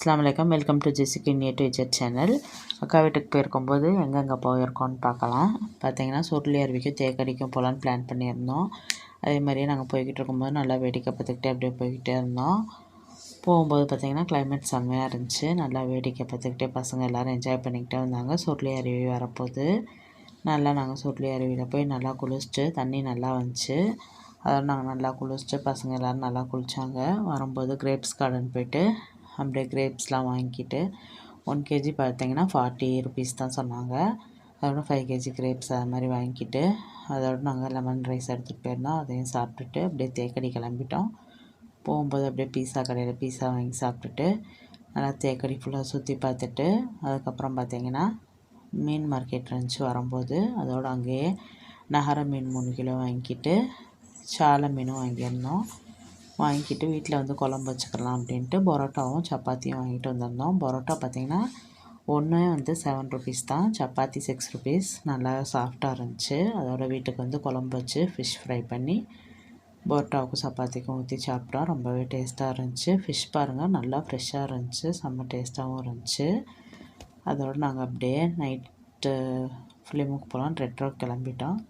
அஸ்ஸலாமு அலைக்கும். Welcome to Jessica new to Z channel. அக்கா வீட்டுக்கு போயிருக்கும்போது எங்கெங்கே போயிருக்கோன்னு பார்க்கலாம். பார்த்தீங்கன்னா சுருளி அருவிக்கும் தேக்கடிக்கும் போகலான்னு பிளான் பண்ணியிருந்தோம். அதே மாதிரியே நாங்கள் போய்கிட்டு இருக்கும்போது நல்லா வேடிக்கை பார்த்துக்கிட்டே அப்படியே போய்கிட்டே இருந்தோம். போகும்போது பார்த்திங்கன்னா கிளைமேட் செம்மையாக இருந்துச்சு. நல்லா வேடிக்கை பார்த்துக்கிட்டே பசங்க எல்லோரும் என்ஜாய் பண்ணிக்கிட்டே வந்தாங்க. சுருளி அருவி வரப்போது நாங்கள் சுருளி அருவியில் போய் நல்லா குளிச்சுட்டு தண்ணி நல்லா வந்துச்சு. அதோடு நாங்கள் நல்லா குளிச்சுட்டு பசங்க எல்லோரும் நல்லா குளித்தாங்க. வரும்போது கிரேப்ஸ் கார்டன் போய்ட்டு அப்படியே கிரேப்ஸ்லாம் வாங்கிக்கிட்டு 1 கேஜி பார்த்திங்கன்னா 40 ருபீஸ் தான் சொன்னாங்க. அதோட 5 கேஜி கிரேப்ஸ் அது மாதிரி வாங்கிக்கிட்டு அதோடு நாங்கள் லெமன் ரைஸ் எடுத்துகிட்டு போயிருந்தோம். அதையும் சாப்பிட்டுட்டு அப்படியே தேக்கடி கிளம்பிட்டோம். போகும்போது அப்படியே பீஸா கடையில் பீஸா வாங்கி சாப்பிட்டுட்டு நல்லா தேக்கடி ஃபுல்லாக சுற்றி பார்த்துட்டு அதுக்கப்புறம் பார்த்திங்கன்னா மீன் மார்க்கெட் இருந்துச்சு வரும்போது. அதோடு அங்கேயே நகர மீன் 3 கிலோ வாங்கிக்கிட்டு சாலை மீனும் வாங்கியிருந்தோம். வாங்கிக்கிட்டு வீட்டில் வந்து குழம்பு வச்சுக்கலாம் அப்படின்ட்டு பரோட்டாவும் சப்பாத்தியும் வாங்கிட்டு வந்திருந்தோம். பரோட்டா பார்த்திங்கன்னா ஒன்று வந்து 7 ருபீஸ் தான், சப்பாத்தி 6 ருபீஸ். நல்லா சாஃப்டாக இருந்துச்சு. அதோட வீட்டுக்கு வந்து குழம்பு வச்சு ஃபிஷ் ஃப்ரை பண்ணி பரோட்டாவுக்கும் சப்பாத்திக்கும் ஊற்றி சாப்பிட்டா ரொம்பவே டேஸ்ட்டாக இருந்துச்சு. ஃபிஷ் பாருங்கள் நல்லா ஃப்ரெஷ்ஷாக இருந்துச்சு, செம்ம டேஸ்ட்டாகவும் இருந்துச்சு. அதோடு நாங்கள் அப்படியே நைட்டு ஃபிலிமுக்கு போகலாம் ரெட் ரோட் கிளம்பிட்டோம்.